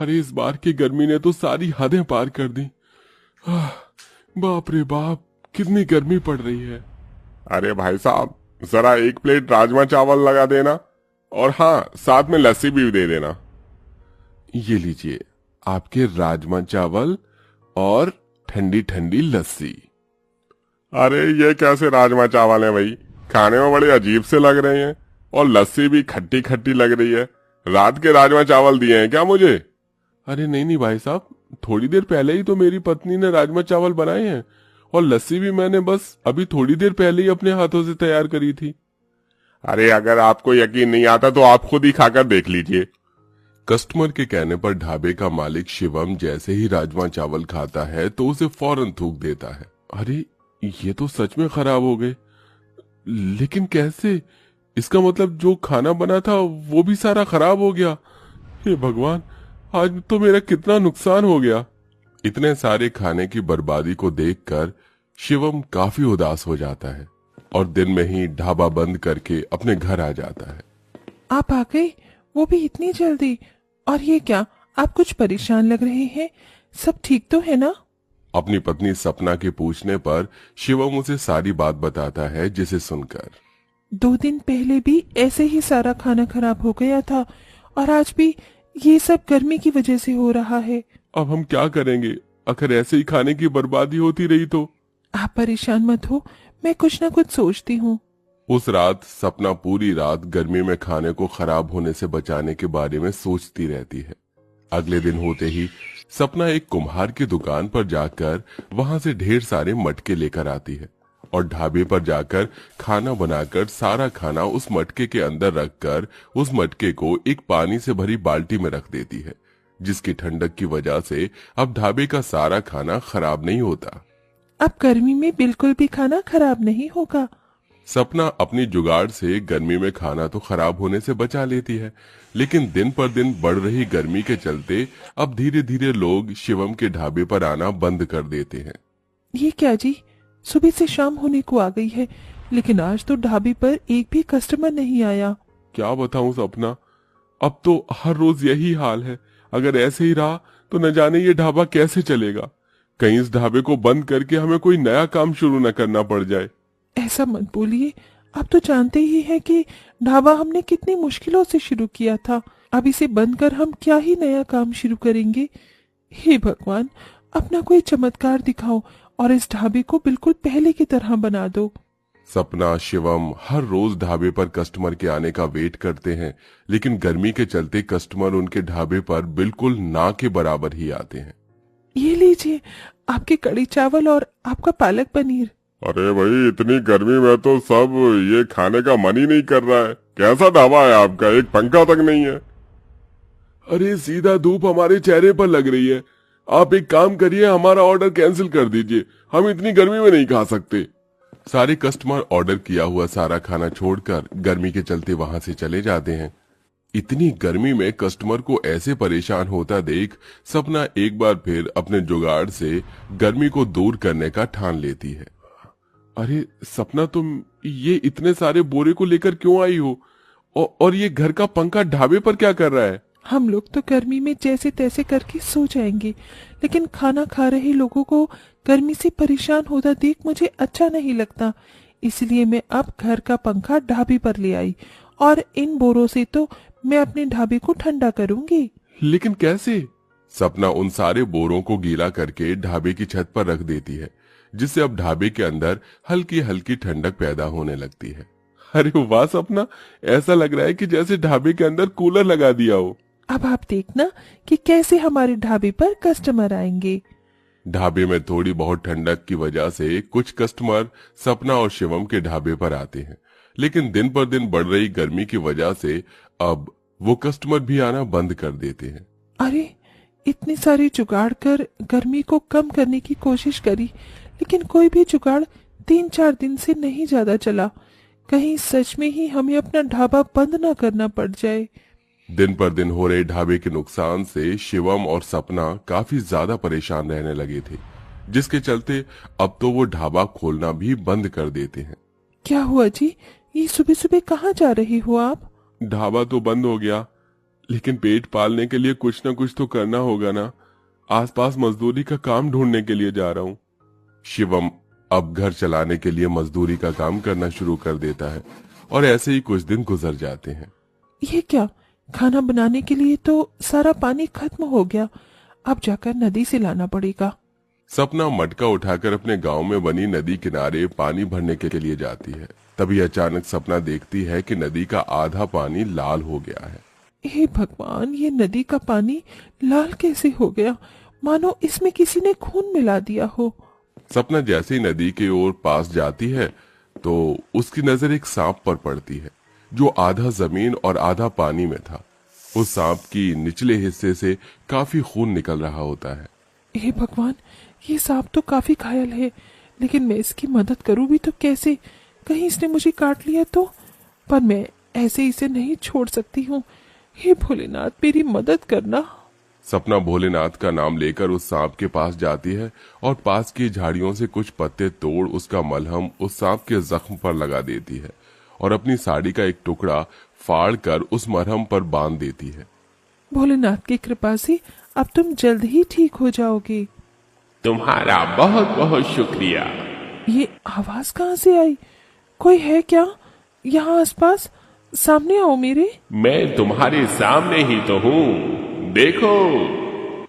अरे इस बार की गर्मी ने तो सारी हदें पार कर दी। आह, बाप रे बाप, कितनी गर्मी पड़ रही है। अरे भाई साहब, जरा एक प्लेट राजमा चावल लगा देना, और हाँ, साथ में लस्सी भी दे देना। ये लीजिए आपके राजमा चावल और ठंडी ठंडी लस्सी। अरे ये कैसे राजमा चावल है भाई, खाने में बड़े अजीब से लग रहे हैं, और लस्सी भी खट्टी खट्टी लग रही है। रात के राजमा चावल दिए हैं क्या मुझे? अरे नहीं नहीं भाई साहब, थोड़ी देर पहले ही तो मेरी पत्नी ने राजमा चावल बनाए हैं, और लस्सी भी मैंने बस अभी थोड़ी देर पहले ही अपने हाथों से तैयार करी थी। अरे अगर आपको यकीन नहीं आता तो आप खुद ही खाकर देख लीजिए। कस्टमर के कहने पर ढाबे का मालिक शिवम जैसे ही राजमा चावल खाता है तो उसे फौरन थूक देता है। अरे ये तो सच में खराब हो गए, लेकिन कैसे? इसका मतलब जो खाना बना था वो भी सारा खराब हो गया। हे भगवान, आज तो मेरा कितना नुकसान हो गया। इतने सारे खाने की बर्बादी को देखकर शिवम काफी उदास हो जाता है और दिन में ही ढाबा बंद करके अपने घर आ जाता है। आप आ गए, वो भी इतनी जल्दी? और ये क्या, आप कुछ परेशान लग रहे हैं, सब ठीक तो है ना? अपनी पत्नी सपना के पूछने पर शिवम उसे सारी बात बताता है, जिसे सुनकर 2 दिन पहले भी ऐसे ही सारा खाना खराब हो गया था, और आज भी ये सब गर्मी की वजह से हो रहा है। अब हम क्या करेंगे? अगर ऐसे ही खाने की बर्बादी होती रही तो? आप परेशान मत हो, मैं कुछ ना कुछ सोचती हूँ। उस रात सपना पूरी रात गर्मी में खाने को खराब होने से बचाने के बारे में सोचती रहती है। अगले दिन होते ही सपना एक कुम्हार की दुकान पर जाकर वहां से ढेर सारे मटके लेकर आती है और ढाबे पर जाकर खाना बनाकर सारा खाना उस मटके के अंदर रखकर उस मटके को एक पानी से भरी बाल्टी में रख देती है, जिसकी ठंडक की वजह से अब ढाबे का सारा खाना खराब नहीं होता। अब गर्मी में बिल्कुल भी खाना खराब नहीं होगा। सपना अपनी जुगाड़ से गर्मी में खाना तो खराब होने से बचा लेती है, लेकिन दिन पर दिन बढ़ रही गर्मी के चलते अब धीरे धीरे लोग शिवम के ढाबे पर आना बंद कर देते हैं। ये क्या जी, सुबह से शाम होने को आ गई है, लेकिन आज तो ढाबे पर एक भी कस्टमर नहीं आया। क्या बताऊं सपना, अब तो हर रोज यही हाल है। अगर ऐसे ही रहा तो न जाने ये ढाबा कैसे चलेगा। कहीं इस ढाबे को बंद करके हमें कोई नया काम शुरू न करना पड़ जाए। ऐसा मत बोलिए, आप तो जानते ही हैं कि ढाबा हमने कितनी मुश्किलों से शुरू किया था। अब इसे बंद कर हम क्या ही नया काम शुरू करेंगे। हे भगवान, अपना कोई चमत्कार दिखाओ और इस ढाबे को बिल्कुल पहले की तरह बना दो। सपना शिवम हर रोज ढाबे पर कस्टमर के आने का वेट करते हैं, लेकिन गर्मी के चलते कस्टमर उनके ढाबे पर बिल्कुल ना के बराबर ही आते हैं। ये लीजिए आपके कड़ी चावल और आपका पालक पनीर। अरे भाई, इतनी गर्मी में तो सब ये खाने का मन ही नहीं कर रहा है। कैसा ढाबा है आपका, एक पंखा तक नहीं है। अरे सीधा धूप हमारे चेहरे पर लग रही है। आप एक काम करिए, हमारा ऑर्डर कैंसिल कर दीजिए, हम इतनी गर्मी में नहीं खा सकते। सारे कस्टमर ऑर्डर किया हुआ सारा खाना छोड़कर गर्मी के चलते वहां से चले जाते हैं। इतनी गर्मी में कस्टमर को ऐसे परेशान होता देख सपना एक बार फिर अपने जुगाड़ से गर्मी को दूर करने का ठान लेती है। अरे सपना, तुम ये इतने सारे बोरे को लेकर क्यों आई हो? और ये घर का पंखा ढाबे पर क्या कर रहा है? हम लोग तो गर्मी में जैसे तैसे करके सो जाएंगे, लेकिन खाना खा रहे लोगों को गर्मी से परेशान होता देख मुझे अच्छा नहीं लगता। इसलिए मैं अब घर का पंखा ढाबे पर ले आई, और इन बोरों से तो मैं अपने ढाबे को ठंडा करूंगी। लेकिन कैसे? सपना उन सारे बोरों को गीला करके ढाबे की छत पर रख देती है, जिससे अब ढाबे के अंदर हल्की हल्की ठंडक पैदा होने लगती है। अरे वाह सपना, ऐसा लग रहा है कि जैसे ढाबे के अंदर कूलर लगा दिया हो। अब आप देखना कि कैसे हमारे ढाबे पर कस्टमर आएंगे। ढाबे में थोड़ी बहुत ठंडक की वजह से कुछ कस्टमर सपना और शिवम के ढाबे पर आते हैं, लेकिन दिन पर दिन बढ़ रही गर्मी की वजह से अब वो कस्टमर भी आना बंद कर देते हैं। अरे इतने सारे जुगाड़ कर गर्मी को कम करने की कोशिश करी, लेकिन कोई भी जुगाड़ 3-4 दिन से नहीं ज्यादा चला। कहीं सच में ही हमें अपना ढाबा बंद ना करना पड़ जाए। दिन पर दिन हो रहे ढाबे के नुकसान से शिवम और सपना काफी ज्यादा परेशान रहने लगे थे, जिसके चलते अब तो वो ढाबा खोलना भी बंद कर देते हैं। क्या हुआ जी, ये सुबह सुबह कहाँ जा रही हो आप? ढाबा तो बंद हो गया, लेकिन पेट पालने के लिए कुछ ना कुछ तो करना होगा ना। आसपास मजदूरी का काम ढूंढने के लिए जा रहा हूँ। शिवम अब घर चलाने के लिए मजदूरी का काम करना शुरू कर देता है और ऐसे ही कुछ दिन गुजर जाते हैं। ये क्या, खाना बनाने के लिए तो सारा पानी खत्म हो गया, अब जाकर नदी से लाना पड़ेगा। सपना मटका उठाकर अपने गांव में बनी नदी किनारे पानी भरने के लिए जाती है। तभी अचानक सपना देखती है कि नदी का आधा पानी लाल हो गया है। हे भगवान, ये नदी का पानी लाल कैसे हो गया, मानो इसमें किसी ने खून मिला दिया हो। सपना जैसे ही नदी के ओर पास जाती है तो उसकी नजर एक सांप पर पड़ती है जो आधा जमीन और आधा पानी में था। उस सांप की निचले हिस्से से काफी खून निकल रहा होता है। हे भगवान, ये सांप तो काफी घायल है, लेकिन मैं इसकी मदद करूं भी तो कैसे? कहीं इसने मुझे काट लिया तो? पर मैं ऐसे इसे नहीं छोड़ सकती हूँ। हे भोलेनाथ, मेरी मदद करना। सपना भोलेनाथ का नाम लेकर उस सांप के पास जाती है और पास की झाड़ियों से कुछ पत्ते तोड़ उसका मलहम उस सांप के जख्म पर लगा देती है और अपनी साड़ी का एक टुकड़ा फाड़ कर उस मरहम पर बांध देती है। भोलेनाथ की कृपा से अब तुम जल्द ही ठीक हो जाओगे। तुम्हारा बहुत बहुत शुक्रिया। ये आवाज कहाँ से आई? कोई है क्या यहाँ आसपास? सामने आओ मेरे। मैं तुम्हारे सामने ही तो हूँ, देखो।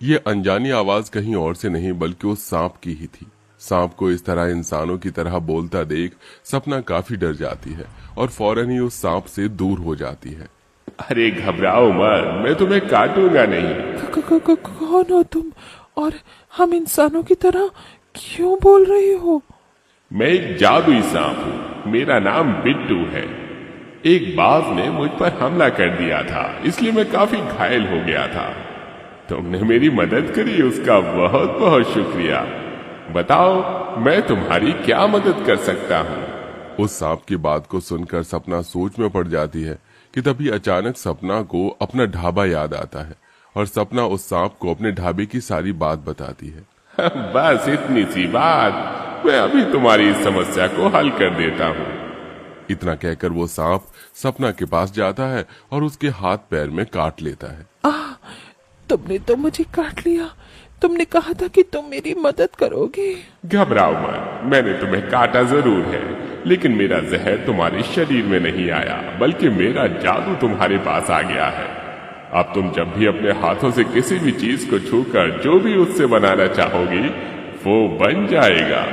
ये अनजानी आवाज कहीं और से नहीं बल्कि उस सांप की ही थी। सांप को इस तरह इंसानों की तरह बोलता देख सपना काफी डर जाती है और फौरन ही उस सांप से दूर हो जाती है। अरे घबराओ मत, मैं तुम्हें काटूंगा नहीं। कौन हो तुम और हम इंसानों की तरह क्यों बोल रहे हो? मैं एक जादुई सांप हूँ, मेरा नाम बिट्टू है। एक बाघ ने मुझ पर हमला कर दिया था, इसलिए मैं काफी घायल हो गया था। तुमने मेरी मदद करी, उसका बहुत बहुत शुक्रिया। बताओ मैं तुम्हारी क्या मदद कर सकता हूँ? उस सांप की बात को सुनकर सपना सोच में पड़ जाती है कि तभी अचानक सपना को अपना ढाबा याद आता है और सपना उस सांप को अपने ढाबे की सारी बात बताती है। बस इतनी सी बात, मैं अभी तुम्हारी इस समस्या को हल कर देता हूँ। इतना कहकर वो सांप सपना के पास जाता है और उसके हाथ पैर में काट लेता है। तुमने तो मुझे काट लिया। तुमने कहा था कि तुम मेरी मदद करोगे। घबराओ मत, मैंने तुम्हें काटा जरूर है, लेकिन मेरा जहर तुम्हारे शरीर में नहीं आया, बल्कि मेरा जादू तुम्हारे पास आ गया है। अब तुम जब भी अपने हाथों से किसी भी चीज को छूकर जो भी उससे बनाना चाहोगी वो बन जाएगा।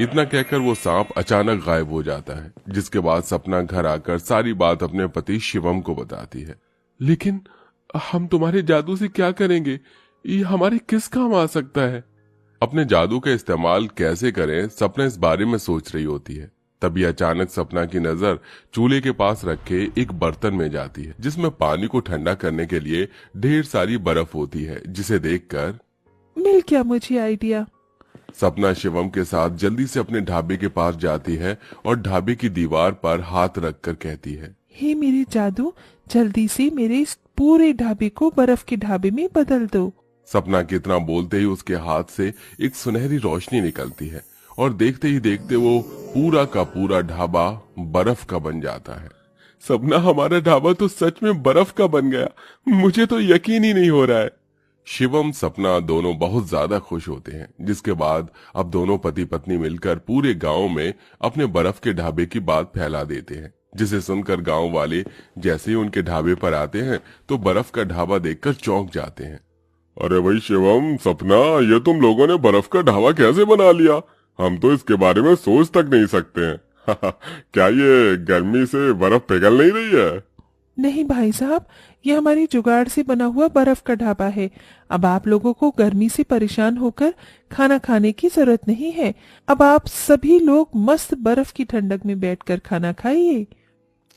इतना कहकर वो सांप अचानक गायब हो जाता है, जिसके बाद सपना घर आकर सारी बात अपने पति शिवम को बताती है। लेकिन हम तुम्हारे जादू से क्या करेंगे? ये हमारे किस काम आ सकता है? अपने जादू का इस्तेमाल कैसे करें, सपना इस बारे में सोच रही होती है। तभी अचानक सपना की नजर चूल्हे के पास रखे एक बर्तन में जाती है जिसमें पानी को ठंडा करने के लिए ढेर सारी बर्फ होती है, जिसे देखकर मिल गया मुझे आइडिया। सपना शिवम के साथ जल्दी से अपने ढाबे के पास जाती है और ढाबे की दीवार पर हाथ रखकर कहती है, हे मेरे जादू, जल्दी से मेरे इस पूरे ढाबे को बर्फ के ढाबे में बदल दो। सपना के इतना बोलते ही उसके हाथ से एक सुनहरी रोशनी निकलती है और देखते ही देखते वो पूरा का पूरा ढाबा बर्फ का बन जाता है। सपना, हमारा ढाबा तो सच में बर्फ का बन गया, मुझे तो यकीन ही नहीं हो रहा है। शिवम सपना दोनों बहुत ज्यादा खुश होते हैं, जिसके बाद अब दोनों पति पत्नी मिलकर पूरे गांव में अपने बर्फ के ढाबे की बात फैला देते हैं, जिसे सुनकर गांव वाले जैसे ही उनके ढाबे पर आते हैं तो बर्फ का ढाबा देखकर चौंक जाते हैं। अरे भाई शिवम, सपना, ये तुम लोगों ने बर्फ का ढाबा कैसे बना लिया? हम तो इसके बारे में सोच तक नहीं सकते हैं। क्या ये गर्मी से बर्फ पिघल नहीं रही है? नहीं भाई साहब, ये हमारी जुगाड़ से बना हुआ बर्फ का ढाबा है। अब आप लोगों को गर्मी से परेशान होकर खाना खाने की जरूरत नहीं है। अब आप सभी लोग मस्त बर्फ की ठंडक में बैठकर खाना खाइए।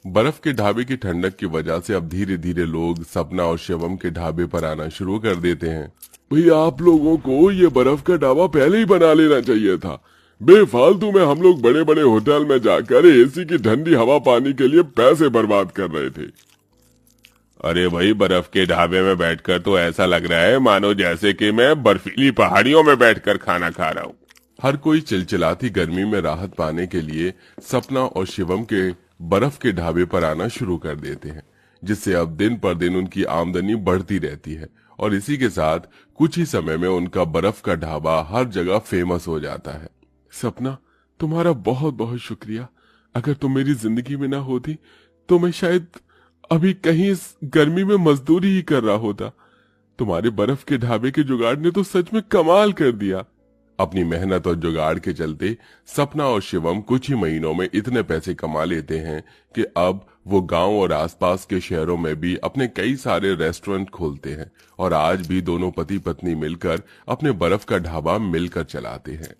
बर्फ के ढाबे की ठंडक की वजह से अब धीरे धीरे लोग सपना और शिवम के ढाबे पर आना शुरू कर देते हैं। भैया, आप लोगों को ये बर्फ का ढाबा पहले ही बना लेना चाहिए था। बेफालतू में हम लोग बड़े बड़े होटल में जाकर एसी की ठंडी हवा पानी के लिए पैसे बर्बाद कर रहे थे। अरे भाई, बर्फ के ढाबे में बैठकर तो ऐसा लग रहा है मानो जैसे कि मैं बर्फीली पहाड़ियों में बैठकर खाना खा रहा हूँ। हर कोई चिलचिलाती गर्मी में राहत पाने के लिए सपना और शिवम के बर्फ के ढाबे पर आना शुरू कर देते हैं, जिससे अब दिन पर दिन उनकी आमदनी बढ़ती रहती है और इसी के साथ कुछ ही समय में उनका बर्फ का ढाबा हर जगह फेमस हो जाता है। सपना, तुम्हारा बहुत बहुत शुक्रिया। अगर तुम मेरी जिंदगी में ना होती तो मैं शायद अभी कहीं इस गर्मी में मजदूरी ही कर रहा होता। तुम्हारे बर्फ के ढाबे के जुगाड़ ने तो सच में कमाल कर दिया। अपनी मेहनत और जुगाड़ के चलते सपना और शिवम कुछ ही महीनों में इतने पैसे कमा लेते हैं कि अब वो गांव और आसपास के शहरों में भी अपने कई सारे रेस्टोरेंट खोलते हैं और आज भी दोनों पति पत्नी मिलकर अपने बर्फ का ढाबा मिलकर चलाते हैं।